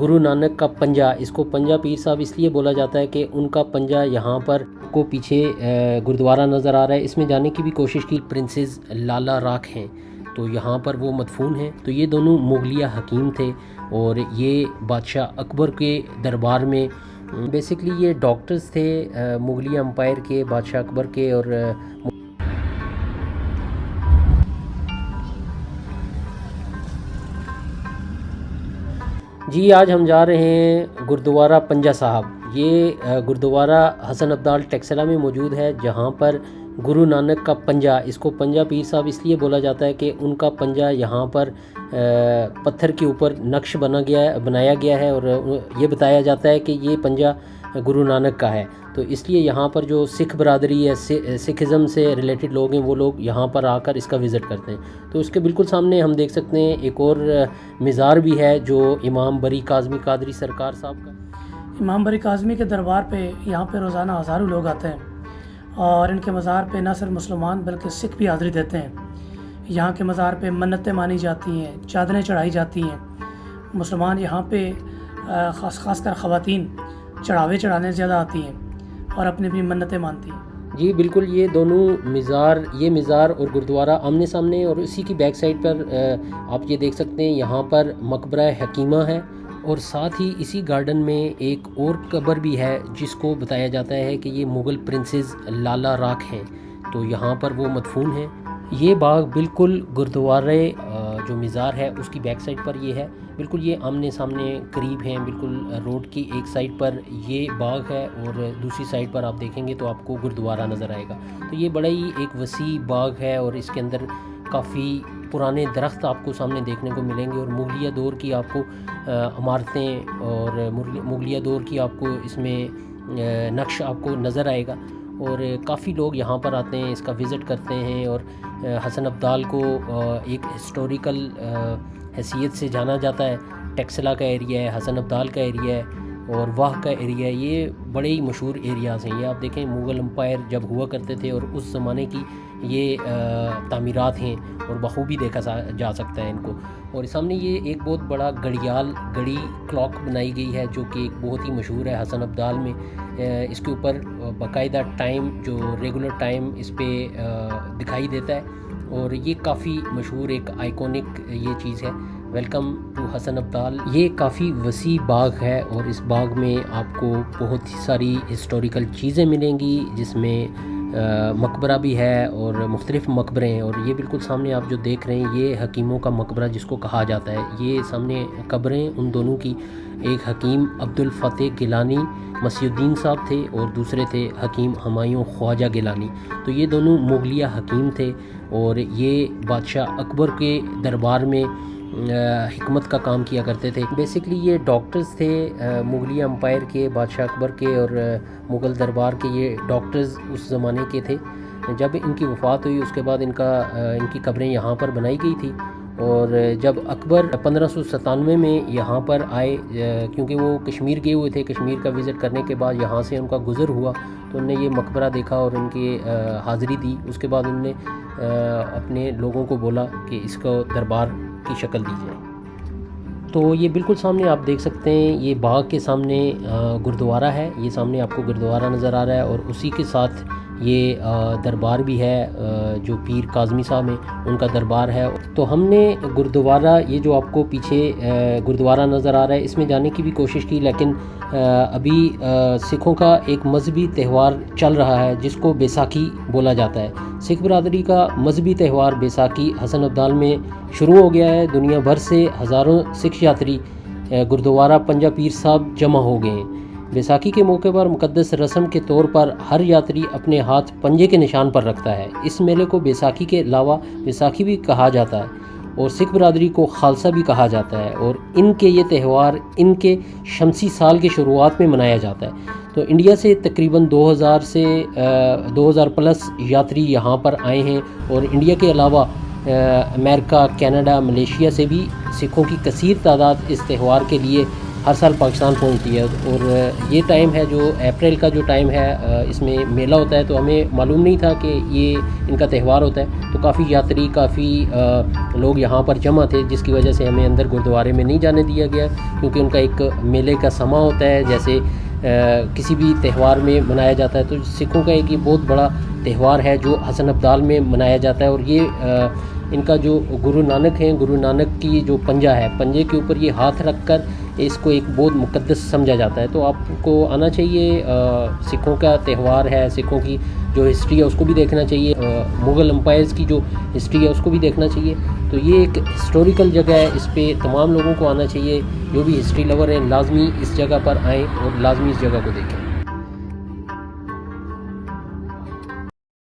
گرو نانک کا پنجہ، اس کو پنجہ پیر صاحب اس لیے بولا جاتا ہے کہ ان کا پنجہ یہاں پر کو پیچھے گردوارہ نظر آ رہا ہے، اس میں جانے کی بھی کوشش کی پرنسز لالا راکھ ہیں، تو یہاں پر وہ مدفون ہیں۔ تو یہ دونوں مغلیہ حکیم تھے اور یہ بادشاہ اکبر کے دربار میں بیسکلی یہ ڈاکٹرز تھے مغلیہ امپائر کے، بادشاہ اکبر کے۔ اور جی آج ہم جا رہے ہیں گردوارہ پنجہ صاحب۔ یہ گردوارہ حسن ابدال ٹیکسلا میں موجود ہے، جہاں پر گرو نانک کا پنجہ، اس کو پنجہ پیر صاحب اس لیے بولا جاتا ہے کہ ان کا پنجہ یہاں پر پتھر کے اوپر نقش بنایا گیا ہے، اور یہ بتایا جاتا ہے کہ یہ پنجہ گرو نانک کا ہے۔ تو اس لیے یہاں پر جو سکھ برادری ہے، سکھزم سے ریلیٹڈ لوگ ہیں، وہ لوگ یہاں پر آ کر اس کا وزٹ کرتے ہیں۔ تو اس کے بالکل سامنے ہم دیکھ سکتے ہیں ایک اور مزار بھی ہے جو امام بری کاظمی قادری سرکار صاحب کا۔ امام بری کاظمی کے دربار پہ یہاں پہ روزانہ ہزاروں لوگ آتے ہیں، اور ان کے مزار پہ نہ صرف مسلمان بلکہ سکھ بھی حاضری دیتے ہیں۔ یہاں کے مزار پہ منتیں مانی جاتی ہیں، چادریں چڑھائی جاتی ہیں۔ مسلمان یہاں پہ خاص کر خواتین چڑھاوے چڑھانے زیادہ آتی ہیں اور اپنی اپنی منتیں مانتی ہیں۔ جی بالکل، یہ دونوں مزار اور گردوارہ آمنے سامنے ہیں، اور اسی کی بیک سائڈ پر آپ یہ دیکھ سکتے ہیں یہاں پر مقبرہ حکیمہ ہے، اور ساتھ ہی اسی گارڈن میں ایک اور قبر بھی ہے جس کو بتایا جاتا ہے کہ یہ مغل پرنسز لالا راکھ ہیں، تو یہاں پر وہ مدفون ہیں۔ یہ باغ بالکل گردوارے جو مزار ہے اس کی بیک سائڈ پر یہ ہے، بالکل یہ آمنے سامنے قریب ہیں، بالکل روڈ کی ایک سائڈ پر یہ باغ ہے اور دوسری سائڈ پر آپ دیکھیں گے تو آپ کو گردوارہ نظر آئے گا۔ تو یہ بڑا ہی ایک وسیع باغ ہے، اور اس کے اندر کافی پرانے درخت آپ کو سامنے دیکھنے کو ملیں گے، اور مغلیہ دور کی آپ کو عمارتیں اور مغلیہ دور کی آپ کو اس میں نقش آپ کو نظر آئے گا، اور کافی لوگ یہاں پر آتے ہیں، اس کا وزٹ کرتے ہیں۔ اور حسن ابدال کو ایک ہسٹوریکل حیثیت سے جانا جاتا ہے، ٹیکسلا کا ایریا ہے، حسن ابدال کا ایریا ہے، اور واہ کا ایریا ہے، یہ بڑے ہی مشہور ایریاز ہیں۔ یہ آپ دیکھیں مغل امپائر جب ہوا کرتے تھے، اور اس زمانے کی یہ تعمیرات ہیں، اور بخوبی دیکھا جا سکتا ہے ان کو۔ اور سامنے یہ ایک بہت بڑا گھڑی کلاک بنائی گئی ہے جو کہ ایک بہت ہی مشہور ہے حسن ابدال میں۔ اس کے اوپر باقاعدہ ٹائم جو ریگولر ٹائم اس پہ دکھائی دیتا ہے، اور یہ کافی مشہور ایک آئیکونک یہ چیز ہے۔ ویلکم ٹو حسن ابدال۔ یہ کافی وسیع باغ ہے، اور اس باغ میں آپ کو بہت ساری ہسٹوریکل چیزیں ملیں گی، جس میں مقبرہ بھی ہے اور مختلف مقبرے ہیں۔ اور یہ بالکل سامنے آپ جو دیکھ رہے ہیں یہ حکیموں کا مقبرہ جس کو کہا جاتا ہے۔ یہ سامنے قبریں ان دونوں کی، ایک حکیم عبد الفتح گیلانی مسیح الدین صاحب تھے، اور دوسرے تھے حکیم ہمایوں خواجہ گیلانی۔ تو یہ دونوں مغلیہ حکیم تھے، اور یہ بادشاہ اکبر کے دربار میں حکمت کا کام کیا کرتے تھے۔ بیسکلی یہ ڈاکٹرز تھے مغلیہ امپائر کے، بادشاہ اکبر کے اور مغل دربار کے، یہ ڈاکٹرز اس زمانے کے تھے۔ جب ان کی وفات ہوئی اس کے بعد ان کی قبریں یہاں پر بنائی گئی تھی، اور جب اکبر 1597 میں یہاں پر آئے، کیونکہ وہ کشمیر گئے ہوئے تھے، کشمیر کا وزٹ کرنے کے بعد یہاں سے ان کا گزر ہوا، تو انہوں نے یہ مقبرہ دیکھا اور ان کی حاضری دی۔ اس کے بعد انہوں نے اپنے لوگوں کو بولا کہ اس کو دربار کی شکل دی جائے۔ تو یہ بالکل سامنے آپ دیکھ سکتے ہیں یہ باغ کے سامنے گردوارہ ہے، یہ سامنے آپ کو گردوارہ نظر آ رہا ہے، اور اسی کے ساتھ یہ دربار بھی ہے جو پیر کاظمی صاحب ہیں ان کا دربار ہے۔ تو ہم نے گردوارہ، یہ جو آپ کو پیچھے گردوارہ نظر آ رہا ہے، اس میں جانے کی بھی کوشش کی، لیکن ابھی سکھوں کا ایک مذہبی تہوار چل رہا ہے جس کو بیساکھی بولا جاتا ہے۔ سکھ برادری کا مذہبی تہوار بیساکھی حسن ابدال میں شروع ہو گیا ہے۔ دنیا بھر سے ہزاروں سکھ یاتری گردوارہ پنجہ پیر صاحب جمع ہو گئے ہیں۔ بیساکھی کے موقع پر مقدس رسم کے طور پر ہر یاتری اپنے ہاتھ پنجے کے نشان پر رکھتا ہے۔ اس میلے کو بیساکھی کے علاوہ بیساکھی بھی کہا جاتا ہے، اور سکھ برادری کو خالصہ بھی کہا جاتا ہے، اور ان کے یہ تہوار ان کے شمسی سال کے شروعات میں منایا جاتا ہے۔ تو انڈیا سے تقریباً 2000 پلس یاتری یہاں پر آئے ہیں، اور انڈیا کے علاوہ امریکہ، کینیڈا، ملیشیا سے بھی سکھوں کی کثیر تعداد اس تہوار کے لیے ہر سال پاکستان پہنچتی ہے، اور یہ ٹائم ہے جو اپریل کا جو ٹائم ہے اس میں میلہ ہوتا ہے، تو ہمیں معلوم نہیں تھا کہ یہ ان کا تہوار ہوتا ہے، تو کافی یاتری کافی لوگ یہاں پر جمع تھے، جس کی وجہ سے ہمیں اندر گرودوارے میں نہیں جانے دیا گیا، کیونکہ ان کا ایک میلے کا سما ہوتا ہے، جیسے کسی بھی تہوار میں منایا جاتا ہے۔ تو سکھوں کا ایک یہ بہت بڑا تہوار ہے جو حسن ابدال میں منایا جاتا ہے، اور یہ ان کا جو گرو نانک ہیں، گرو نانک کی جو پنجہ ہے، پنجے کے اوپر یہ ہاتھ رکھ کر اس کو ایک بہت مقدس سمجھا جاتا ہے۔ تو آپ کو آنا چاہیے، سکھوں کا تہوار ہے، سکھوں کی جو ہسٹری ہے اس کو بھی دیکھنا چاہیے، مغل امپائرز کی جو ہسٹری ہے اس کو بھی دیکھنا چاہیے۔ تو یہ ایک ہسٹوریکل جگہ ہے، اس پہ تمام لوگوں کو آنا چاہیے، جو بھی ہسٹری لور ہیں لازمی اس جگہ پر آئیں اور لازمی اس جگہ کو دیکھیں۔